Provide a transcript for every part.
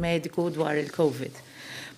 mediku dwar il-COVID.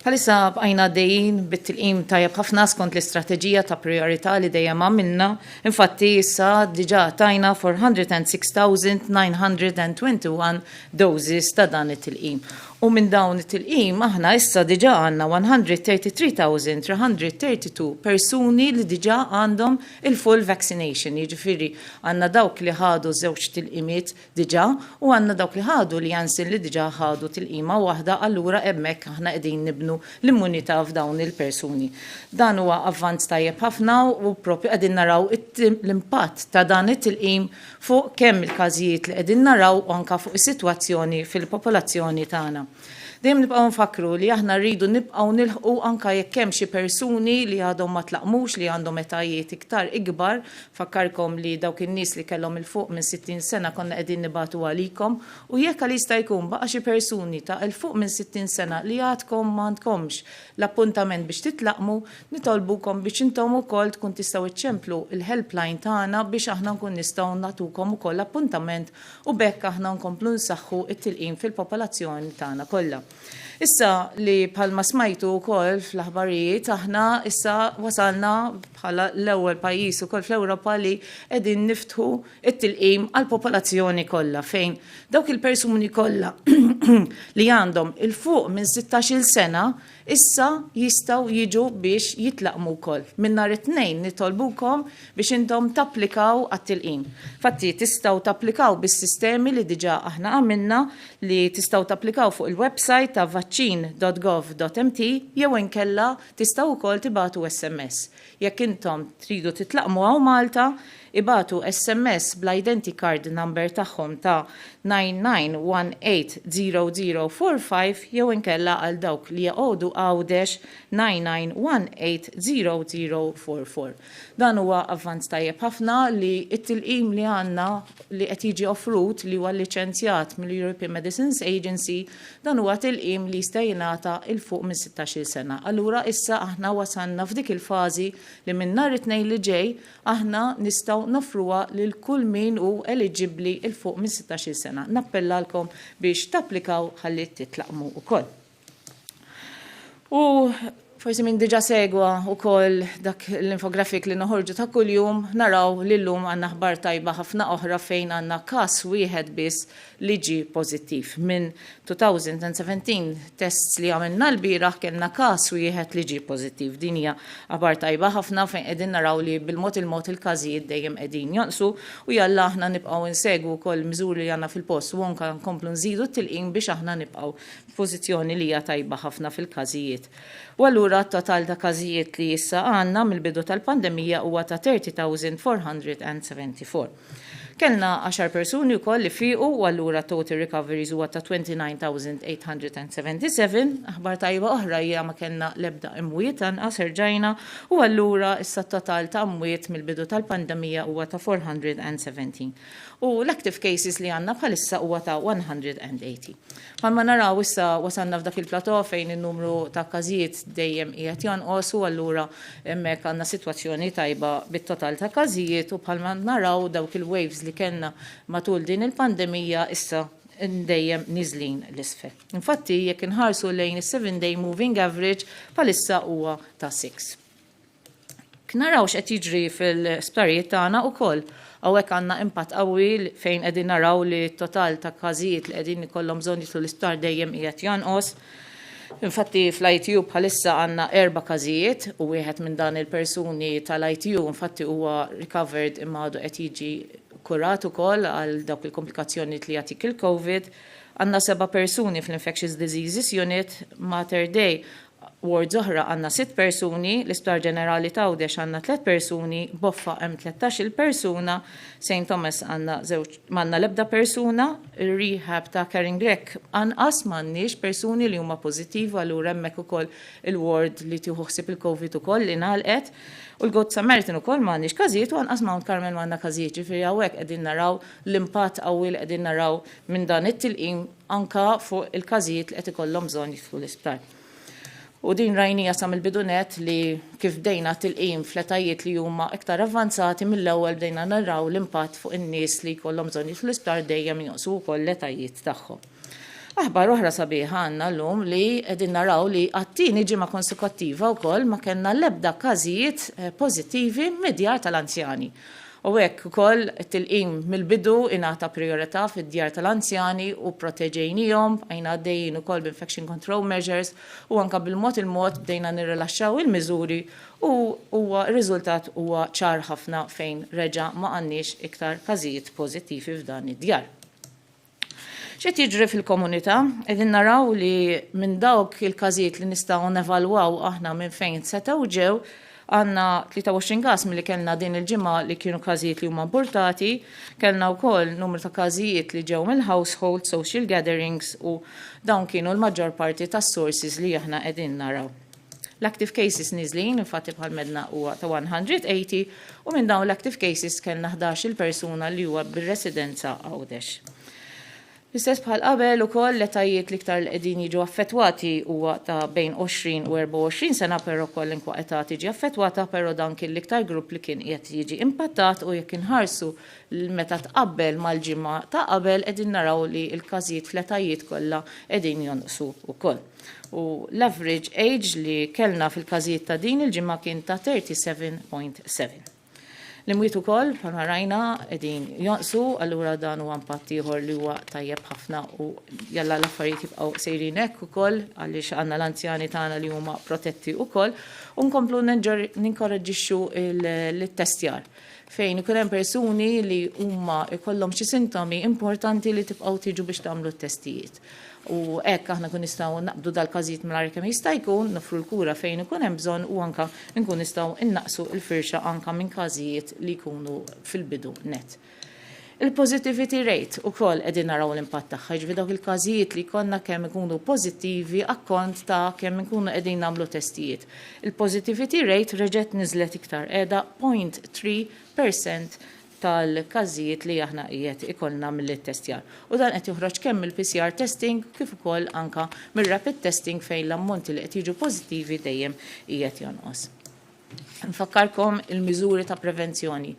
Bħalissa bqajna dejjin bit-tilqim tajjeb ħafna skont l-istrateġija ta' priorità li dejjem għamilna. Infatti issa diġà tajna 406,921 doses ta' dan it-tilqim. U minn dawn it-tilqim aħna issa diġà għandna 133,332 persuni li diġà għandhom il-full vaccination. Jiġifieri għandna dawk li ħadu żewġ tilqimiet diġà u għandna dawk li ħadu li jansin li diġà ħadu tilqima waħda, allura hemmhekk aħna qegħdin nibnu l-immunità f'dawn il-persuni. Dan huwa avvanz tajjeb ħafna u proprju qegħdin naraw l-impatt ta' dan it-tilqim fuq kemm il-każijiet li qegħdin naraw u anke fuq is-sitwazzjoni fil-popolazzjoni tagħna. Dejjem nibqgħu nfakru li aħna rridu nibqgħu nilħqu anke jekk hemm xi persuni li għadhom ma tlaqmux li għandhom etajiet iktar ikbar, fakkarkom li dawk in-nies li kellhom il fuq minn 60 sena konna qegħdin nibatu għalikom u jekk jista' jkun baqa' xi persuni ta' il fuq minn 60 sena li għadkom m'għandkomx l-appuntament biex titlaqmu, nitolbukom biex intom ukoll tkun tistgħu iċċemplu il-helpline tagħna biex aħna nkun nistgħu nagħtukom ukoll appuntament u bekk aħna nkomplu nsaħħu it-tilqim fil-popolazzjoni tagħna kollha. Issa li bħalma smajtu wkoll fl-aħbarijiet aħna issa wasalna bħala l-ewwel pajjiż ukoll fl-Ewropa li qegħdin niftħu it-tilqim għall-popolazzjoni kollha fejn dawk il-persuni kollha li għandhom il fuq minn 16-il sena issa jistgħu jiġu biex jitlaqmu wkoll. Minn nhar it-tnejn nitolbukom biex intom tapplikaw għat-tilqim. Fatti tistgħu tapplikaw bis-sistemi li diġà aħna għamilna li tistgħu tapplikaw fuq il-website ta' vaccine.gov.mt jew inkella tistgħu wkoll tibatu SMS. Jekk intom tridu titlaqmu hawn Malta, ibatu SMS bl-identity card number tagħhom ta' 99180045 jew inkella għal dawk li jaqogħdu għawdex 99180044. Dan huwa avvanz tajjeb ħafna li t-tilqim li għandna li qed jiġi offrut li huwa liċenzjat mill-European Medicines Agency dan huwa tilqim li jista' jingħata il fuq minn 16-il sena. Allura issa aħna wasalna f'dik il-fażi li minn nhar it-tnejn li ġej aħna nistgħu nofruha lil kull min hu eligibbli il fuq minn 16-il sena. Nappellalkom biex tapplikaw ħalli titlaqmu ukoll. U forsi minn diġà segwa wkoll dak l-infografik li noħorġu ta' kuljum naraw li llum għandna aħbar tajba ħafna oħra fejn għandna każ wieħed biss li ġie pożittiv. Minn 2017 tests li għamilna l-bieraħ kellna każ wieħed li ġie pożittiv. Din hija aħbar tajba ħafna fejn qegħdin naraw li bil-mod il-każijiet dejjem qegħdin jonqsu u jalla aħna nibqgħu nsegwu wkoll miżuri li għandna fil-post u anke nkomplu nżidu t-tilqim biex aħna nibqgħu f'pożizzjoni li hija tajba ħafna fil-każijiet. U allura t-total ta' każijiet li issa għandna mill-bidu tal-pandemija huwa ta' 30,474. Kellna 10 persuni wkoll li fiequ u allura total recoveries huwa ta' 29,877. Aħbar tajba oħra hija ma kellna l-ebda imwiet anqas erġajna u allura issa t-total ta' imwiet mill-bidu tal-pandemija huwa ta' 417. U l-active cases li għandna bħalissa huwa ta' 180. Bħalma naraw issa wasalna f'dak il-plateau fejn in-numru ta' każijiet dejjem qiegħed jonqos u allura hemmhekk għandna sitwazzjoni tajba bit-total ta' każijiet u bħalma naraw dawk il-waves li kellna matul din il-pandemija issa dejjem niżlin l-isfel. Infatti jekk inħarsu lejn is-7-day moving average bħalissa huwa ta' 6. Naraw x'qed jiġri fil-sptarijiet tagħna wkoll. Hawnhekk għandna impatt qawwi fejn qegħdin naraw li t-total ta' każijiet li qegħdin ikollhom bżonn jidħlu l-isptar dejjem qiegħed jonqos. Infatti fl-ITU bħalissa għandna 4 każijiet u wieħed minn dan il-persuni tal-ITU infatti huwa recovered imma għadu qed jiġi kurat ukoll għal dawk il-komplikazzjonijiet li jagħtik il-COVID. Għandna 7 persuni fl-Infectious Diseases Unit, Mater Dei wards oħra għandna 6 persuni, l-Isptar Ġenerali ta' Għawdex għandna 3 persuni, Boffa hemm 13 persuna, St. Thomas għandna m'għandna l-ebda persuna, il-rehab ta' Caringrek anqas m'għandniex persuni li huma pożittivi allura hemmhekk ukoll il-ward li tieħu ħsieb il-COVID ukoll li ngħalqet. U l-Good Samaritan ukoll m'għandniex każijiet u anqas Mount Carmel m'għandna każijiet, ġifieri hawnhekk qegħdin naraw l-impatt qawwi li qegħdin naraw minn dan it-tilqim anke fuq il-każijiet li qed ikollhom bżonn jidħlu l-isptar. U din rajnija sa mill-bidunet li kif bdejna tilqim fl-etajiet li huma iktar avvanzati mill-ewwel bdejna naraw l-impatt fuq in-nies li jkollhom bżonn jidħlu l-isptar dejjem jonqsu wkoll l-etajiet tagħhom. Aħbar oħra sabiħa għandna llum li qegħdin naraw li għat-tieni ġimgħa konsekuttiva wkoll ma kellna l-ebda każijiet pożittivi mid-djar tal-anzjani. U hekk ukoll tilqim mill-bidu ingħata priorità fid-djar tal-anzjani u proteġejnihom, għajna għaddejjin ukoll b'infection control measures u anke bil-mod bdejna nirrilaxxaw il-miżuri u huwa r-riżultat huwa ċar ħafna fejn reġa' ma għandniex iktar każijiet pożittivi f'dan id-djar. X'qed jiġri fil-komunità? Qegħdin naraw li minn dawk il-każijiet li nistgħu nevalwaw aħna minn fejn setgħu ġew għandna 23 każ milli kellna din il-ġimgħa li kienu każijiet li huma importati, kellna wkoll numru ta' każijiet li ġew mill-household, social gatherings u dawn kienu l-maġġor parti tas-sources li aħna qegħdin naraw. L-active cases niżlin, infatti bħal medna huwa ta' 180 u minn dawn l-active cases kellna 11 persuna li huwa bir-residenza Għawdex. L-istess bħal qabel ukoll l-etajiet li iktar qegħdin jiġu affettwati huwa ta' bejn 20 u 24 sena però wkoll inkwa età tiġi affettwata però dan kien l-iktar grupp li kien qiegħed jiġi impattat u jekk inħarsu meta tqabbel mal-ġimgħa ta' qabel qegħdin naraw li l-każijiet fl-etajiet kollha qegħdin jonqsu wkoll. U l-average age li kellna fil-każijiet ta' din il-ġimgħa kien ta' 37.7. L-imwiet ukoll bħalma rajna qegħdin jonqsu, allura dan huwa impatt ieħor li huwa tajjeb ħafna u jalla l-affarijiet jibqgħu sejrin hekk ukoll għaliex għandna l-anzjani tagħna li huma protetti ukoll u nkomplu ninkoraġġixxu l-testjar fejn ikun hemm persuni li huma jkollhom xi sintomi importanti li tibqgħu tiġu biex tagħmlu t-testijiet. U hekk aħna kun nistgħu naqbdu dal-każijiet malajr kemm jista' jkun, nofru l-kura fejn ikun hemm bżonn u anke nkun nistgħu innaqsu l-firxa anke minn każijiet li jkunu fil-bidu net. Il-positivity rate ukoll qegħdin naraw l-impatt tagħha, ġifieri dawk il-każijiet li konna kemm ikunu pożittivi akkont ta' kemm ikunu qegħdin nagħmlu testijiet. Il-positivity rate reġgħet niżlet iktar qiegħda 0.3% tal-każijiet li aħna qiegħed ikollna mill-testjar. U dan qed joħroġ kemm mill-PCR testing kif ukoll anke mir-rapid testing fejn l-ammonti li qed jiġu pożittivi dejjem qiegħed jonqos. Nfakkarkom il-miżuri ta' prevenzjoni.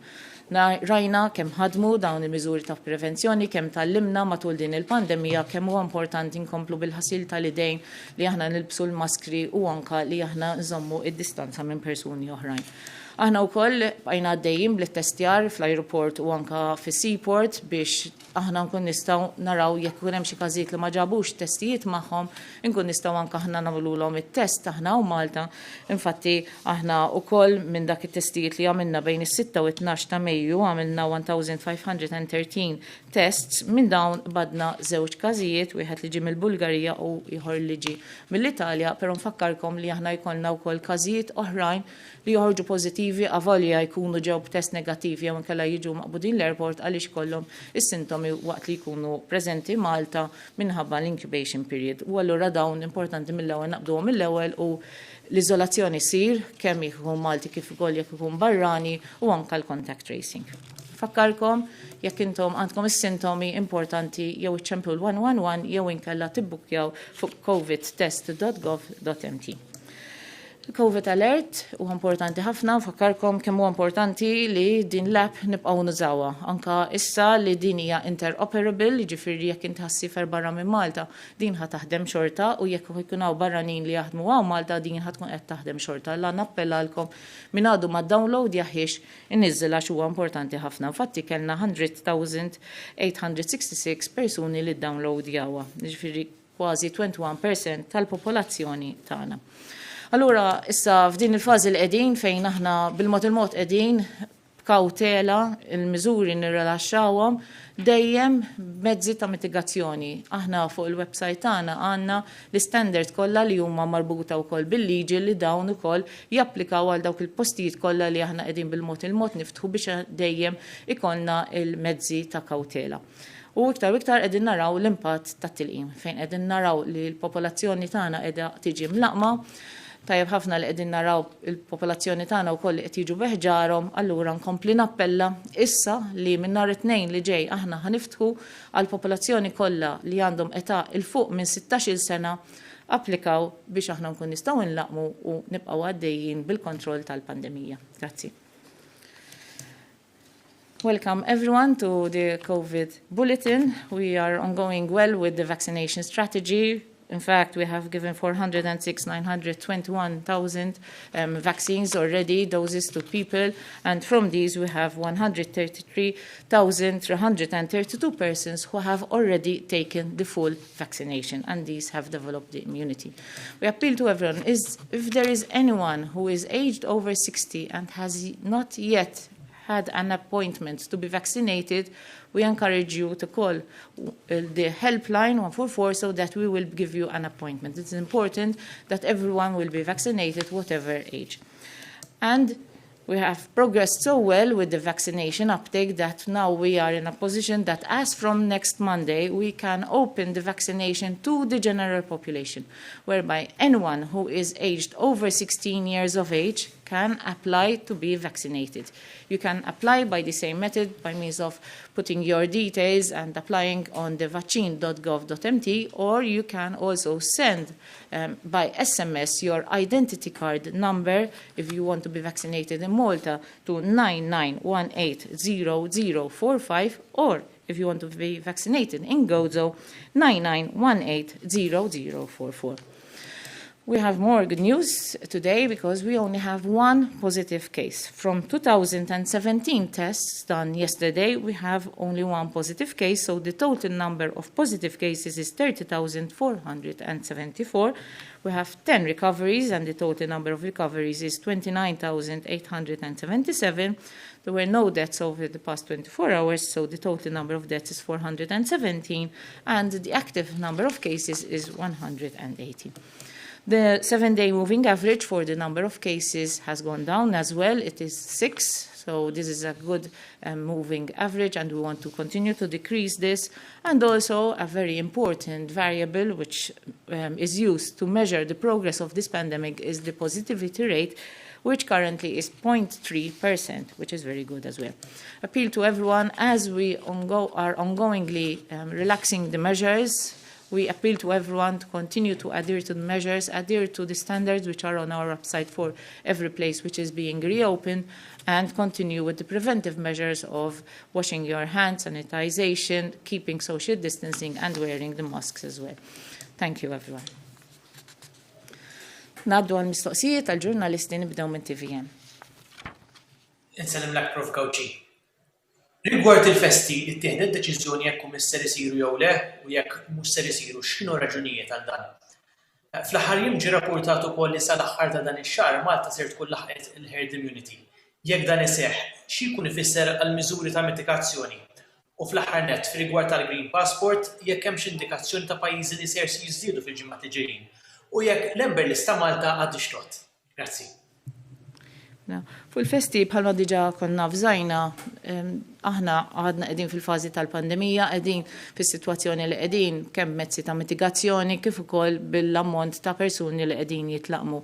Rajna kemm ħadmu dawn il-miżuri ta' prevenzjoni, kemm tallimna matul din il-pandemija, kemm huwa importanti nkomplu bil-ħasil tal-idejn li aħna nilbsu l-maskri u anke li aħna nżommu id-distanza minn persuni oħrajn. Aħna wkoll bqajna għaddejjin blit-testjar fl-ajruport u anke fis-seaport biex aħna nkun nistgħu naraw jekk ikun hemm xi każijiet li ma ġabux testijiet magħhom, inkun nistgħu anke aħna nagħmluhom it-test aħna u Malta. Infatti aħna wkoll minn dak it-testijiet li għamilna bejn is-6 u 12 ta' Mejju għamilna 1513 tests, minn dawn badna żewġ każijiet, wieħed li ġie mill-Bulgarija u ieħor li ġie mill-Italja, però nfakkarkom li aħna jkollna wkoll każijiet oħrajn li joħorġu pożittivi avolja jkunu ġew b'test negattivi jew inkella jiġu maqbudin l-airport għaliex kollhom is-sintomi waqt li jkunu preżenti Malta minħabba l-incubation period. U allura dawn importanti mill-ewwel naqbduhom mill-ewwel u l-iżolazzjoni sir kemm jkun Malti kif ukoll jekk ikun barrani u anke l-contact tracing. Fakkarkom jekk intom għandkom is-sintomi importanti jew iċċemplu l-111 jew inkella tibbukjaw fuq covidtest.gov.mt. Il-COVID alert huwa importanti ħafna, fakkarkom kemm huwa importanti li din l-app nibqgħu nużawha. Anka issa li din hija interoperable, jiġifieri jekk inti ħassifer barra minn Malta, din ħa taħdem xorta u jekk ikun hawn barranin li jaħdmu hawn Malta din ħa tkun qed taħdem xorta. Alla nappellalkom min għadu ma download jaħiex inniżilha huwa importanti ħafna. Infatti kellna 100,866 persuni li downloadjawha, jiġifieri kważi 21% tal-popolazzjoni tagħna. Allura, issa f'din il-fażi li qegħdin fejn aħna bil-mod qegħdin b'kawtela il-miżuri nirrilaxxawhom dejjem mezzi ta' mitigazzjoni. Aħna fuq il-website tagħna għandna l-standard kollha li huma marbuta wkoll bil-liġi li dawn ukoll japplikaw għal dawk il-postijiet kollha li aħna qegħdin bil-mod niftħu biex dejjem ikollna il-mezzi ta' kawtela. U iktar qegħdin naraw l-impatt tat-tilqim fejn qegħdin naraw li l-popolazzjoni tagħna qiegħda tiġi mlaqma. Tajjeb ħafna li qegħdin naraw il-popolazzjoni tagħna wkoll qed jiġu beħġarhom, allura nkompli nappella issa li minn nhar it-tnejn li ġej aħna ħaniftħu għall popolazzjoni kollha li għandhom età il fuq minn 16-il sena applikaw biex aħna nkun nistgħu nlaqmu u nibqgħu għaddejjin bil-kontroll tal-pandemija. Grazzi. Welcome everyone to the COVID bulletin. We are ongoing well with the vaccination strategy. In fact, we have given 406,921,000 vaccines already, doses to people, and from these we have 133,332 persons who have already taken the full vaccination, and these have developed the immunity. We appeal to everyone, if there is anyone who is aged over 60 and has not yet had an appointment to be vaccinated, we encourage you to call the helpline 144 so that we will give you an appointment. It's important that everyone will be vaccinated, whatever age. And we have progressed so well with the vaccination uptake that now we are in a position that as from next Monday, we can open the vaccination to the general population, whereby anyone who is aged over 16 years of age can apply to be vaccinated. You can apply by the same method by means of putting your details and applying on the vaccine.gov.mt, or you can also send by SMS your identity card number if you want to be vaccinated in Malta to 99180045, or if you want to be vaccinated in Gozo, 99180044. We have more good news today because we only have one positive case. From 2017 tests done yesterday, we have only one positive case, so the total number of positive cases is 30,474. We have 10 recoveries, and the total number of recoveries is 29,877. There were no deaths over the past 24 hours, so the total number of deaths is 417, and the active number of cases is 180. The 7-day moving average for the number of cases has gone down as well. It is 6, so this is a good moving average, and we want to continue to decrease this. And also a very important variable which is used to measure the progress of this pandemic is the positivity rate, which currently is 0.3%, which is very good as well. Appeal to everyone, as we are ongoingly relaxing the measures, we appeal to everyone to continue to adhere to the measures, adhere to the standards which are on our website for every place which is being reopened, and continue with the preventive measures of washing your hands, sanitization, keeping social distancing, and wearing the masks as well. Thank you, everyone. Naddu għal-mistoqsijiet għal-ġurnalisti nibdew minn TVN. Insellim lak Prof. Gawċi. Rigward il-festi, ittieħdet deċiżjoni jekk huma ser isiru jew le u jekk mhux ser isiru x'inhu raġunijiet għal dan. Fl-aħħar jiem ġie rapportat ukoll li sal-aħħar ta' dan ix-xahar Malta ser tkun laħqet il-herd immunity. Jekk dan iseħħ, x'jkun ifisser għal miżuri ta' mitigazzjoni? U fl-aħħar nett fir-rigward tal-Green Passport, jekk hemm xi indikazzjoni ta' pajjiżi li ser jiżdiedu fil-ġimgħat li ġejjin. U jekk l-ember lista Malta għaddi xtrott. Grazzi. Fil-festi bħalma diġà konna fżajna, aħna għadna qegħdin fil-fażi tal-pandemija, qegħdin fis-sitwazzjoni li qegħdin kemm mezzi ta' mitigazzjoni kif ukoll bil-ammont ta' persuni li qegħdin jitlaqmu.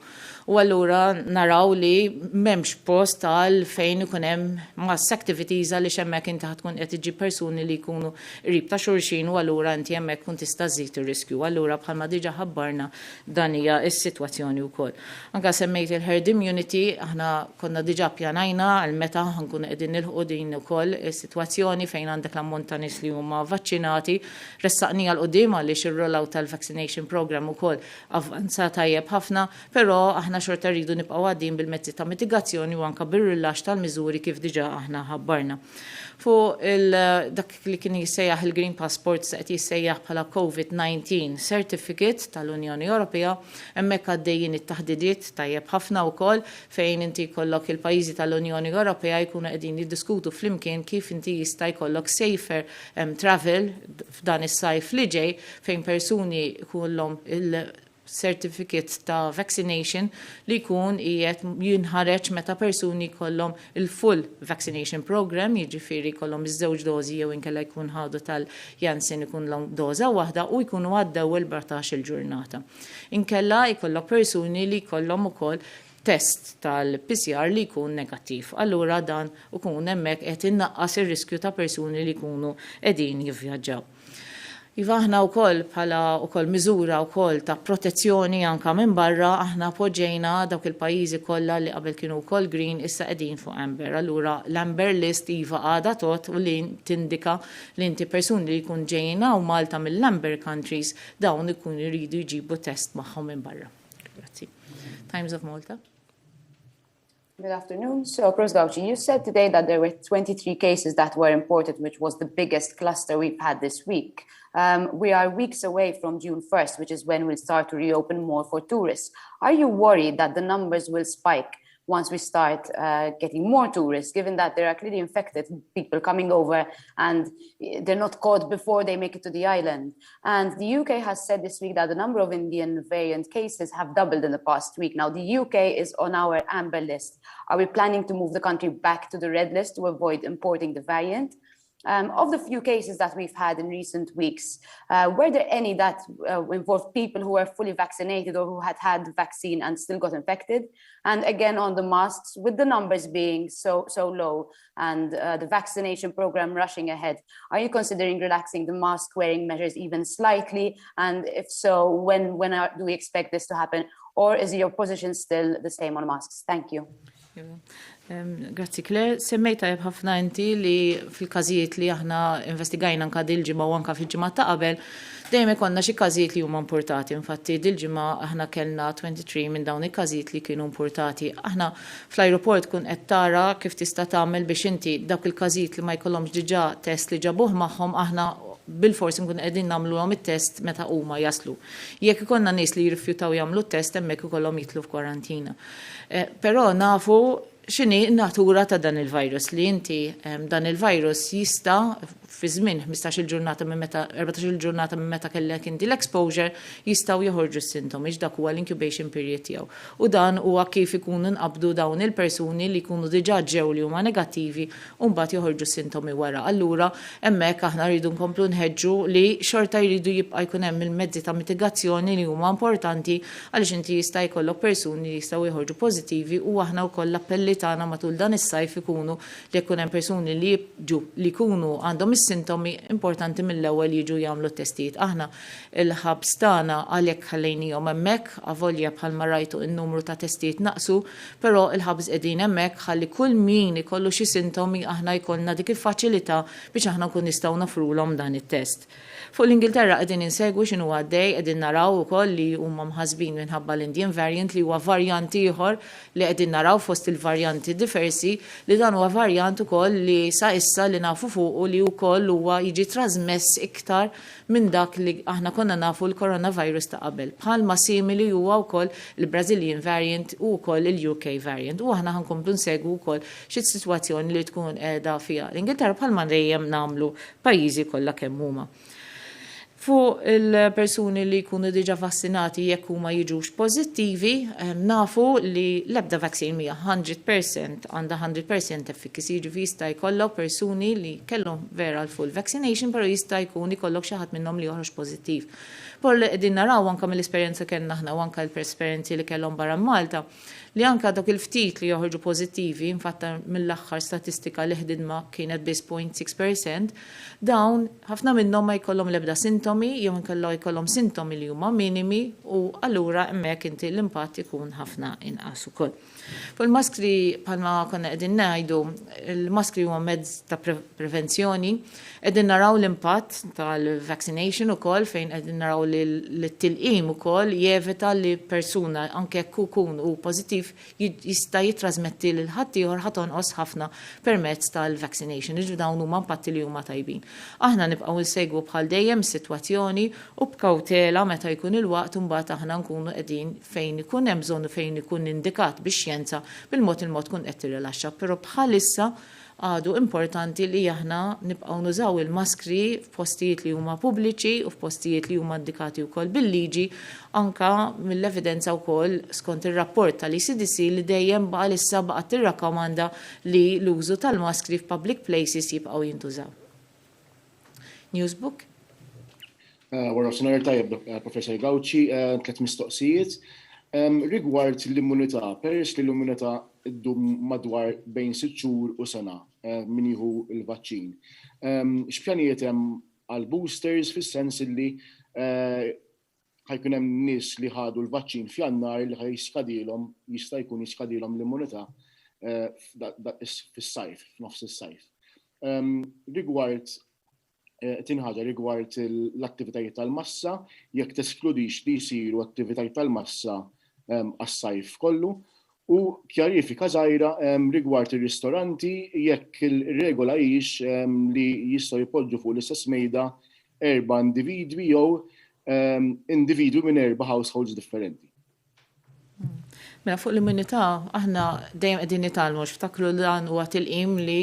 U allura naraw li m'hemmx post għal fejn ikun hemm mass activities għaliex hemmhekk inti tkun qed iġġib persuni li jkunu qrib ta' xulxin u allura inti hemmhekk tkun tista' żżid ir-riskju. Allura bħalma diġà ħabbarna dan hija s-sitwazzjoni wkoll. Anke semmejt il-herd immunity, aħna konna diġà pjanajna għal meta ħankun qegħdin nilħu din ukoll is-sitwazzjoni fejn għandek l-ammont ta' nies li huma vaċċinati, ressaqnija l qudiem għaliex ir-rollout tal-vaccination program ukoll avvanza tajjeb ħafna, però aħna xorta rridu nibqgħu għaddin bil-mezzi ta' mitigazzjoni u anke bir-rilaxx tal-miżuri kif diġà aħna ħabbarna. Fuq dak li kien jissejjaħ il-Green Passport se qed jissejjaħ bħala COVID-19 Certificate tal-Unjoni Ewropea, hemmhekk għaddejjin it-taħdidiet tajjeb ħafna wkoll fejn inti jkollok il-pajjiżi tal-Unjoni Ewropea jkunu qegħdin jiddiskutu flimkien kif inti jista' jkollok safer travel f'dan is-sajf li ġej fejn persuni jkollhom il-certificate ta' vaccination li jkun qiegħed jinħareġ meta persuni jkollhom il-full vaccination program, jiġifieri jkollhom iż-żewġ dożi jew inkella jkun ħadu tal-Janssen ikunlhom doża waħda u jkunu għaddew il-14 ġurnata. Inkella jkollok persuni li jkollhom ukoll test tal-PCR li jkun negattiv. Allura dan ukun hemmhekk qed innaqqas ir-riskju ta' persuni li jkunu qegħdin jivvjaġġaw. Iva aħna wkoll bħala wkoll miżura wkoll ta' protezzjoni anke minn barra aħna poġġejna dawk il-pajjiżi kollha li qabel kienu wkoll green issa qegħdin fuq amber. Allura l-amber list iva għadha tot u li tindika li inti persuni li jkun ġejjina u Malta mill-amber countries dawn ikun iridu jġibu test magħhom minn barra. Grazzi. Times of Malta. Good afternoon. So, Prof. Gauci, you said today that there were 23 cases that were imported, which was the biggest cluster we've had this week. We are weeks away from June 1st, which is when we'll start to reopen more for tourists. Are you worried that the numbers will spike once we start getting more tourists, given that there are clearly infected people coming over and they're not caught before they make it to the island? And the UK has said this week that the number of Indian variant cases have doubled in the past week. Now, the UK is on our amber list. Are we planning to move the country back to the red list to avoid importing the variant? Of the few cases that we've had in recent weeks, were there any that involved people who were fully vaccinated or who had had the vaccine and still got infected? And again, on the masks, with the numbers being so low and the vaccination program rushing ahead, are you considering relaxing the mask wearing measures even slightly? And if so, when do we expect this to happen? Or is your position still the same on masks? Thank you. Grazzi Claire, semmejta ħafna inti li fil-każijiet li aħna investigajna anka dil-ġimgħa u anka fil-ġimgħa ta' qabel, dejjem ikollna xi każijiet li huma importati. Infatti dil-ġimgħa aħna kellna 23 minn dawn il-każijiet li kienu importati. Aħna fl-ajruport kun qed tara kif tista' tagħmel biex inti dawk il-każijiet li ma jkollhomx diġà test li ġabuh magħhom aħna bil-fors nkun qegħdin nagħmluhom it-test meta huma jaslu. Jekk ikollna nies li jirrifjutaw jagħmlu t-test hemmhekk ikollhom jitlu f'kwarantina. Però nafu x'inhi n-natura ta' dan il-virus li inti dan il-virus jista' fi żmien 15-il ġurnata minn meta 14-il ġurnata minn meta kellek inti l-exposure jistgħu joħorġu s-sintomi dak huwa l-incubation period tiegħu. U dan huwa kif ikunu nqabdu dawn il-persuni li jkunu diġà ġew li huma negattivi u mbagħad joħorġu s-sintomi wara. Allura hemmhekk aħna rridu nkomplu nħeġġu li xorta jridu jibqa' jkun hemm il-mezzi ta' mitigazzjoni li huma importanti għaliex inti jista' jkollok persuni li jistgħu joħorġu pożittivi u aħna wkoll l-appelli tagħna matul dan is-sajf ikunu li jkun hemm persuni li jibġu li jkunu għandhom is-sintomi importanti mill-ewwel jiġu jagħmlu testijiet. Aħna il-ħabs tagħna għalhekk ħallejnihom hemmhekk avolja bħalma rajtu n-numru ta' testijiet naqsu, però il-ħabs qegħdin hemmhekk ħalli kull min ikollu xi sintomi aħna jkollna dik il-faċilità biex aħna nkun nistgħu nofrulhom dan it-test. Fuq l-Ingilterra qegħdin insegwu x'inhu għaddej, qegħdin naraw ukoll li huma mħassbin minħabba l-Indian variant li huwa varjant ieħor li qegħdin naraw fost il-varjanti diversi li dan huwa varjant ukoll li sa issa li nafu fuq u li wkoll huwa jiġi trasmess iktar minn dak li aħna konna nafu l-coronavirus ta' qabel. Bħalma simili huwa wkoll il-Brazilian variant u wkoll il-UK variant. U aħna ħankomplu nsegwu wkoll xi sitwazzjoni li tkun qiegħda fiha l-Ingilterra bħalma dejjem nagħmlu pajjiżi kollha kemm huma. Fuq il-persuni li jkunu diġa vassinati jekk huma jiġux pożittivi, nafu li l-ebda vaccine hija 100% għandha 100% efficacy, jiġifieri jista' jkollok persuni li kellhom vera l-full vaccination, però jista' jkun ikollok xi ħadd minnhom li joħroġ pożittiv. Por li qegħdin naraw anke mill-esperjenza kellna aħna u anke l-esperjenzi li kellhom barra Malta, li anke dok il-ftit li joħorġu pożittivi, infatt mill-aħħar statistika li ħdidma kienet biss 0.6%, dawn ħafna minnhom ma jkollhom l-ebda sintomi jew inkella jkollhom sintomi li huma minimi u allura hemmhekk inti l-impatt ikun ħafna inqas ukoll. Fuq il-maskri bħalma konna qegħdin ngħidu, il-maskri huwa mezz ta' prevenzjoni, qegħdin naraw l-impatt tal-vaccination ukoll fejn qegħdin naraw li l-tilqim ukoll jevita li persuna anke jekk ikun u pożittiv jista' jitrasmetti lil ħaddieħor ħadd tonqos ħafna permezz tal-vaccination. Iġu dawn huma impatti li huma tajbin. Aħna nibqgħu nsegwu bħal dejjem is-sitwazzjoni u b'kawtela meta jkun il-waqt imbagħad aħna nkunu qegħdin fejn ikun hemm bżonn fejn ikun indikat bix-xjenza bil-mod tkun qed tirrilaxxa, però bħalissa għadu importanti li aħna nibqgħu nużaw il-maskri f'postijiet li huma pubbliċi u f'postijiet li huma indikati wkoll bil-liġi anka mill-evidenza wkoll skont ir-rapport tal-ECDC li dejjem bħalissa baqgħet tirrakkomanda li l-użu tal-maskri f'public places jibqgħu jintużaw. Newsbook? Wara sinar tajjeb, Professor Gauci, 3 mistoqsijiet. Rigward l-immunità, peress li l-immunità iddum madwar bejn 6 xhur u sena min jieħu l-vaċċin. X'pjanijiet hemm għal boosters fis-sens li ħajkun hemm nies li ħadu l-vaċċin f'Jannar li jista' jkun jiskadilhom l-immunità fis-sajf, f'nofs is-sajf. Rigward tinħaġa rigward l-attivitajiet tal-massa, jekk teskludix li jsiru attivitajiet tal-massa għas-sajf kollu, u kjarifika żgħira rigward ir-ristoranti jekk il-regola hix li jistgħu jpoġġu fuq l-istess mejda 4 individwi jew individwi minn 4 households differenti. Mela fuq l-immunità aħna dejjem qegħdin nitalmu x'ftakru dan huwa tilqim li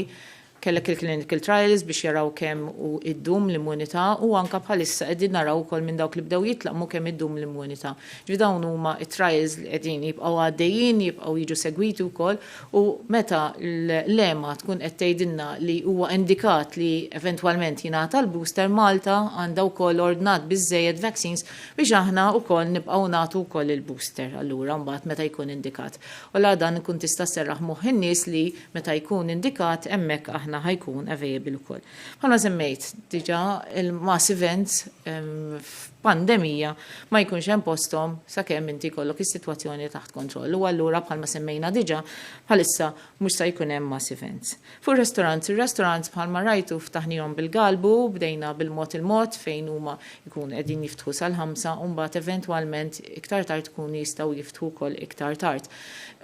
kellek il-clinical trials biex jaraw kemm u iddum l-immunità u anka bħalissa qegħdin naraw ukoll minn dawk li bdew jitlaqmu kemm iddum l-immunità. Ġifi dawn huma t-trials li qegħdin jibqgħu għaddejjin, jibqgħu jiġu segwiti wkoll u meta l-lema tkun qed tgħidilna li huwa indikat li eventwalment jingħata l-booster Malta għandha wkoll ordnat biżżejjed vaccines biex aħna wkoll nibqgħu nagħtu wkoll il-booster allura mbagħad meta jkun indikat. U la dan ikun tista' serraħ moħħ in-nies li meta jkun indikat hemmhekk aħna ħajkun available ukoll. Bħalma semmejt diġà il-mass events f'pandemija ma jkunx hemm posthom sakemm inti jkollok is-sitwazzjoni taħt kontroll. U allura bħalma semmejna diġà bħalissa mhux se jkun hemm mass events. Fuq ir-restaurants bħalma rajtu ftaħnihom bil-galbu, bdejna bil-mod il-mod fejn huma jkunu qegħdin jiftħu sal-5 u mbagħad eventwalment iktar tard tkun jistgħu jiftħu wkoll iktar tard.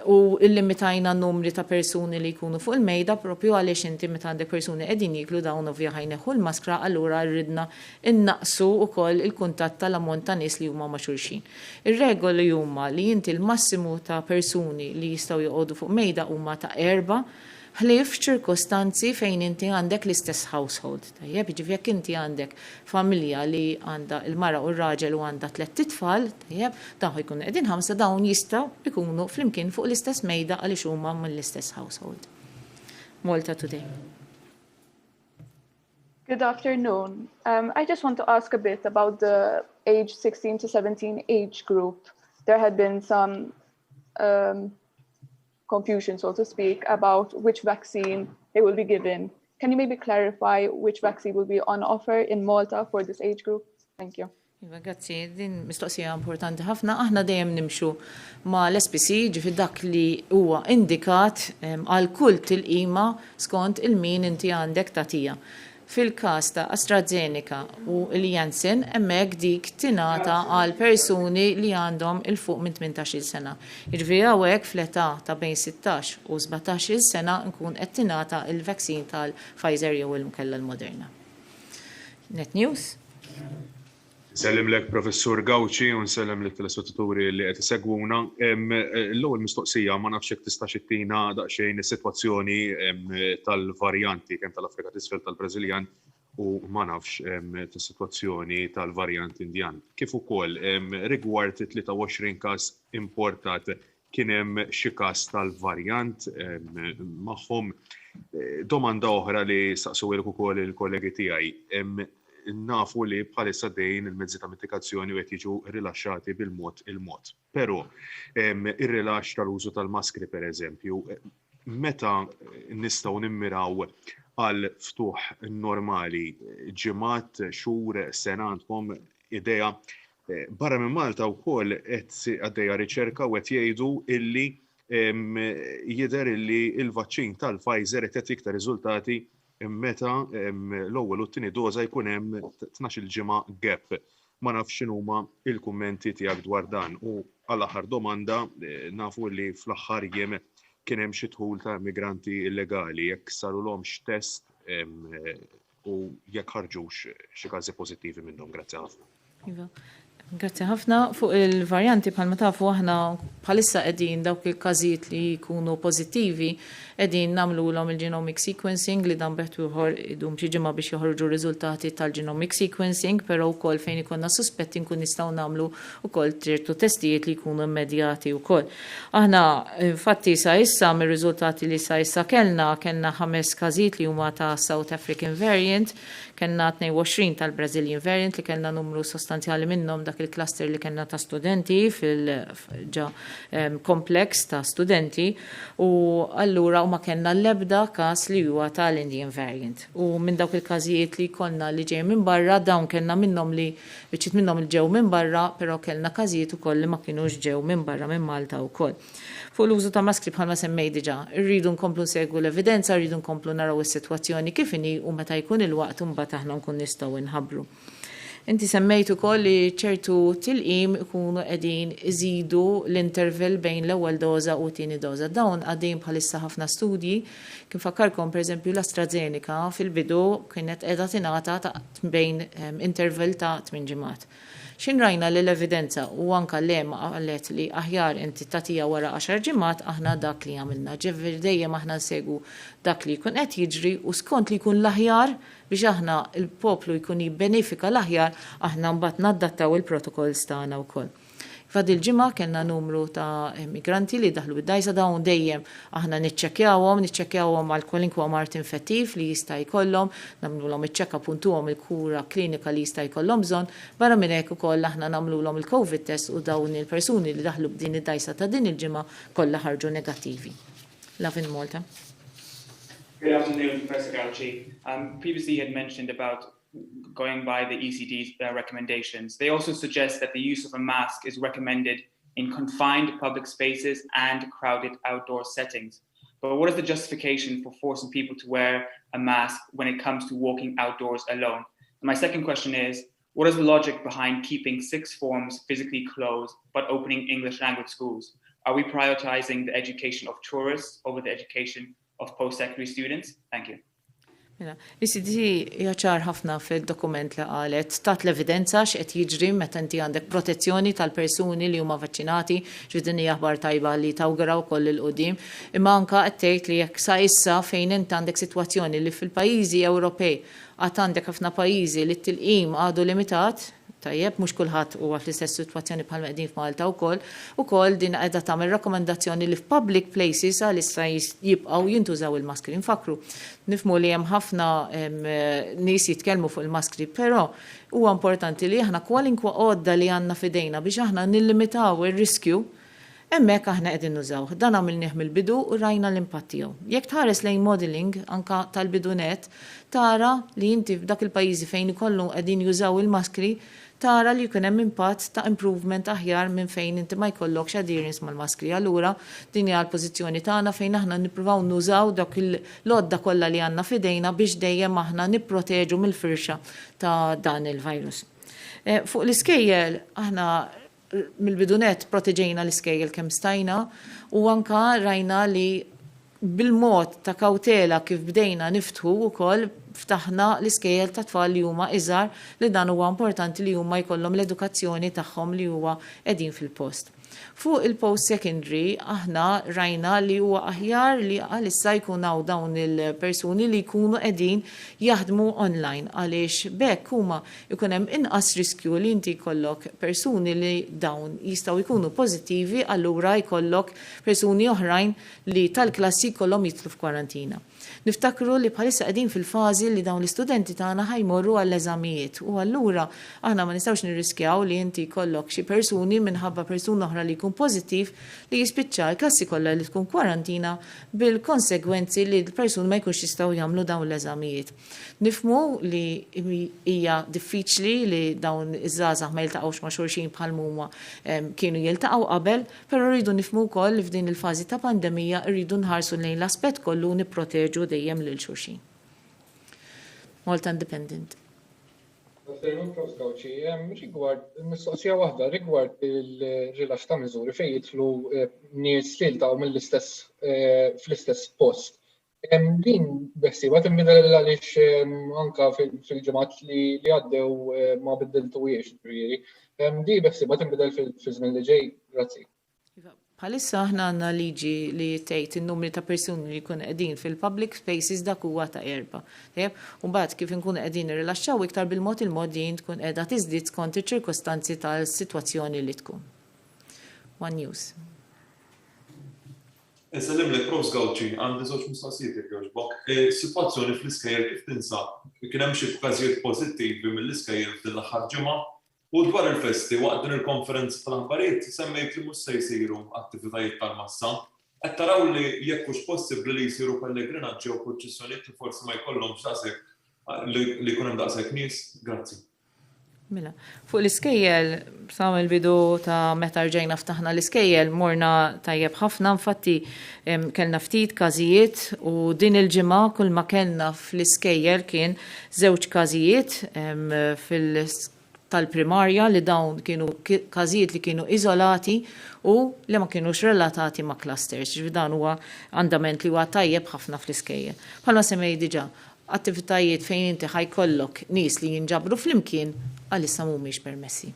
U illimitajna n-numri ta' persuni li jkunu fuq il-mejda propju għaliex inti meta għandek persuni qegħdin jiklu dawn ovvja ħajneħu l-maskra allura rridna innaqsu wkoll il-kuntatt tal-ammont ta' nies li huma ma' xulxin. Ir-regoli huma li inti l-massimu ta' persuni li jistgħu joqogħdu fuq mejda huma ta' 4 ħlief ċirkostanzi fejn inti għandek l-istess household. Tajjeb, ġifieri jekk inti għandek familja li għandha il-mara u r-raġel u għandha 3 titfal, tajjeb, dawn jkunu qegħdin 5 dawn jistgħu jkunu flimkien fuq l-istess mejda għaliex huma mill-istess household. Malta today. Good afternoon. I just want to ask a bit about the age 16 to 17 age group. There had been some confusion, so to speak, about which vaccine they will be given. Can you maybe clarify which vaccine will be on offer in Malta for this age group? Thank you. Grazzi, din mistoqsija importanti ħafna. Aħna dejjem nimxu ma l-SPC ġifi dak li huwa indikat għal kull tilqima skont il-min inti għandek tagħtija. Fil-każ ta' AstraZeneca u l-Janssen hemmhekk dik tingħata għal persuni li għandhom il fuq minn 18-il sena. Jiġifieri hawnhekk fl-età ta' bejn 16 u 17-il sena nkun qed tingħata il-vaccine tal-Pfizer jew il-mkella l-Moderna. Net News. Nsellem lek Professur Gawci u nsellem lek telespettaturi li qed isegwuna. L-ewwel mistoqsija ma nafx hekk tista' xittina daqsxejn is-sitwazzjoni tal-varjanti kemm tal-Afrika t'isfel tal-Brażiljan u ma nafx tas-sitwazzjoni tal-varjant Indjan. Kif ukoll rigward 23 każ importat kien hemm xi każ tal-varjant magħhom domanda oħra li saqsuwilek ukoll il-kollegi tiegħi. Nafu li bħalissa dejn il-mezzi ta' mitigazzjoni qed jiġu rilaxxati bil-mod il-mod. Però ir-rilaxx tal-użu tal-maskri pereżempju, meta nistgħu nimmiraw għal ftuħ normali ġimgħat, xhur, sena għandkom idea barra minn Malta wkoll qed għaddejja riċerka u qed jgħidu illi jidher illi l-vaċċin tal-Pfizer qed iktar riżultati meta l-ewwel u t-tieni doża jkun hemm 12-il ġimgħa gap. Ma nafx x'inhuma il-kummenti tiegħek dwar dan u għall-aħħar domanda nafu li fl-aħħar jiem kien hemm xi dħul ta' immigranti illegali jekk sarulhomx test u jekk ħarġux xi każi pożittivi minnhom. Grazzi ħafna. Grazzi ħafna. Fuq il-varjanti bħalma tafu aħna bħalissa qegħdin dawk il-każijiet li jkunu pożittivi qegħdin nagħmluhom il-genomic sequencing li dan beħtu idum xi ġimgħa biex joħorġu riżultati tal-genomic sequencing, però wkoll fejn ikonna suspetti nkun nistgħu nagħmlu wkoll ċertu testijiet li jkunu immedjati wkoll. Aħna infatti sa issa mir-riżultati li sa issa kellna 5 każijiet li huma ta' South African variant, kellna 22 tal-Brazilian variant li kellna numru sostanzjali minnhom dak il-cluster li kellna ta' studenti fil-ġa kompleks ta' studenti u allura ma kellna l-ebda każ li huwa tal-Indian variant. U minn dawk il-każijiet li konna li ġej minn barra dawn kellna minnhom li biċċiet minnhom il-ġew minn barra, però kellna każijiet ukoll li ma kinux ġew minn barra minn Malta wkoll. Fuq l-użu ta' maskri bħalma semmej diġà, rridu nkomplu nsegwu l-evidenza, rridu nkomplu naraw is-sitwazzjoni kif inhi u meta jkun il-waqt imbagħad aħna nkun nistgħu nħabbru. Inti semmejt ukoll li ċertu tilqim ikunu qegħdin iżidu l-interval bejn l-ewwel doża u tieni doża. Dawn għaddejjin bħalissa ħafna studji, kif fakkarkom pereżempju l-AstraZeneca fil-bidu kienet qiegħda tingħata ta' bejn interval ta' 8 ġimgħat. Xin rajna li l-evidenza u anka l-ema għallet li aħjar inti tatija wara 10 ġimgħat aħna dak li għamilna. Ġevir dejjem aħna nsegu dak li jkun qed jiġri u skont li jkun l-aħjar biex aħna il-poplu jkun jibbenefika l-aħjar aħna mbagħad naddattaw il-protokolls tagħna wkoll. Fadil ġimgħa kellna numru ta' immigranti li daħlu bid-dajsa dawn dejjem aħna niċċekkjawhom għal kwalinkwa mart infettiv li jista' jkollhom, nagħmluhom iċ-check-up puntuhom il-kura klinika li jista' jkollhom bżonn, barra minn hekk ukoll aħna nagħmluhom il-COVID test u dawn il-persuni li daħlu b'din id-dajsa ta' din il-ġimgħa kollha ħarġu negattivi. Lavin Malta. Good afternoon, Professor Gauci. Previously you had mentioned about going by the ECD's recommendations. They also suggest that the use of a mask is recommended in confined public spaces and crowded outdoor settings. But what is the justification for forcing people to wear a mask when it comes to walking outdoors alone? And my second question is, what is the logic behind keeping sixth forms physically closed but opening English language schools? Are we prioritizing the education of tourists over the education of post-secondary students? Thank you. L-ICD jaċar ħafna fil-dokument li qalet tat l-evidenza x'qed jiġri meta inti għandek protezzjoni tal-persuni li huma vaċċinati, ġidin hija aħbar tajba li tawguraw koll il-qudiem, imma anke qed tgħid li jekk sa issa fejn inti għandek sitwazzjoni li fil-pajjiżi Ewropej għad għandek ħafna pajjiżi li t-tilqim għadu limitat, tajjeb, mhux kulħadd huwa fl-istess sitwazzjoni bħal qegħdin f'Malta wkoll din qiegħda tagħmel rakkomandazzjoni li f'public places għalissa jibqgħu jintużaw il-maskri. Infakru, nifhmu li hemm ħafna nies jitkellmu fuq il-maskri, però huwa importanti li aħna kwalinkwa għodda li għandna f'idejna biex aħna nillimitaw ir-riskju hemmhekk aħna qegħdin nużaw. Dan għamilnieh mill-bidu u rajna l-impatt tiegħu. Jekk tħares lejn modeling anka tal-bidunet, tara li inti f'dak il-pajjiżi fejn ikollu qegħdin jużaw il-maskri tara li jkun hemm impatt ta' improvement aħjar minn fejn inti ma jkollokx adherence mal-maskri. Allura din hija l-pożizzjoni tagħna fejn aħna nippruvaw nużaw dak il-lodda kollha li għandna f'idejna biex dejjem aħna nipproteġu mill-firxa ta' dan il-virus. Fuq l-iskejjel aħna mill-bidunet proteġejna l-iskejjel kemm stajna u anka rajna li bil-mod ta' kawtela kif bdejna niftħu wkoll ftaħna l-iskejjel ta' tfal li huma iżgħar li dan huwa importanti li huma jkollhom l-edukazzjoni tagħhom li huwa qegħdin fil-post. Fuq il-post secondary aħna rajna li huwa aħjar li għalissa jkun hawn dawn il-persuni li jkunu qegħdin jaħdmu online għaliex bekk huma jkun hemm inqas riskju li inti jkollok persuni li dawn jistgħu jkunu pożittivi allura jkollok persuni oħrajn li tal-klassi jkollhom jitlu f'kwarantina. Niftakru li bħalissa qegħdin fil-fażi li dawn l-istudenti tagħna ħajmorru għall-eżamijiet u allura aħna ma nistgħux nirriskjaw li inti jkollok xi persuni minħabba persuna oħra li jkun pożittiv li jispiċċa l-klassi kollha li tkun kwarantina bil-konsegwenzi li l-persuni ma jkunx jistgħu jagħmlu dawn l-eżamijiet. Nifhmu li hija diffiċli li dawn iż-żgħażagħ ma jiltaqgħux ma' xulxin bħal huma kienu jiltaqgħu qabel, però rridu nifhmu wkoll li f'din il-fażi ta' pandemija rridu nħarsu lejn l-aspett kollu nipproteġu dejjem lil xulxin. Malta Independent. Mistoqsija waħda rigward il-rilax ta' miżuri fejn jidħlu nies li jiltaqgħu mill-istess fl-istess post. Din beħsieba tinbidel għaliex anke fil-ġimgħat li għaddew ma biddiltuhiex ġifieri. Di beħsieba tinbidel fil-żmien li ġej. Grazzi. Bħalissa aħna għandna liġi li tgħid in-numri ta' persuni li jkunu qegħdin fil-public spaces dak huwa ta' 4. U mbagħad kif inkunu qegħdin irrilaxxaw iktar bil-mod din tkun qiegħda tiżdied skont iċ-ċirkostanzi tal-sitwazzjoni li tkun. One News. Issa nimlek Prof Gauci għandi żewġ mistoqsijiet jekk jogħġbok. Sitwazzjoni fl-iskejjel kif tinsab? Kien hemm xi każijiet pożittivi mill-iskejjel fil-aħħar ġimgħa U dwar il-festi, waqt din il-konferenza tal-aħbarijiet, semmejt li mhux se jsiru attivitajiet tal-massa. Qed taraw li jekk hux possibbli li jsiru pellegrinaġġi jew proċessjonijiet li forsi ma jkollhomx daqshekk li jkun hemm daqshekk nies? Grazzi. Mela, fuq l-iskejjel, sa' il-bidu ta' meta rġejna ftaħna l-iskejjel, morna tajjeb ħafna, infatti kellna ftit każijiet u din il-ġimgħa kull ma kellna fl-iskejjel kien żewġ każijiet tal-primarja li dawn kienu każijiet li kienu iżolati u li ma kienux relatati ma' clusters. Dan huwa andament li huwa tajjeb ħafna fl-iskejjel. Bħalma semmej diġà, attivitajiet fejn inti ħajkollok nies li jinġabru flimkien għalissa mhumiex permessi.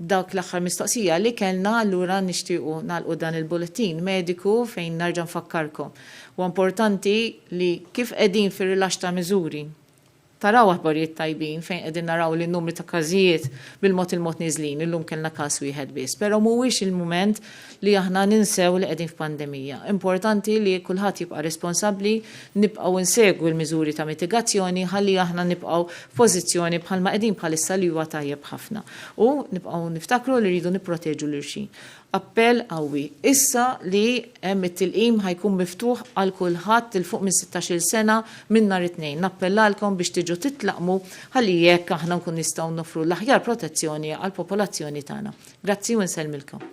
Dak l-aħħar mistoqsija li kellna allura nixtiequ nagħlqu dan il-bulletin mediku fejn narġa' nfakkarkom. U importanti li kif qegħdin fir-rilax ta' miżuri taraw aħbarijiet tajbin fejn qegħdin naraw li n-numri ta' każijiet bil-mod niżlin, illum kellna każ wieħed biss, però mhuwiex il-mument li aħna ninsew li qegħdin f'pandemija. Importanti li kulħadd jibqa' responsabbli, nibqgħu insegwu l-miżuri ta' mitigazzjoni ħalli aħna nibqgħu f'pożizzjoni bħalma qegħdin bħalissa li huwa tajjeb ħafna. U nibqgħu niftakru li rridu nipproteġu l-irxin. Appell qawwi. Issa li hemm it-tilqim ħajkun miftuħ għal kulħadd il fuq minn 16-il sena minn nhar it-tnejn. Nappellalkom biex tiġu titlaqmu ħalli jekk aħna nkun nistgħu nofru l-aħjar protezzjoni għall popolazzjoni tagħna. Grazzi u nsellmilkom.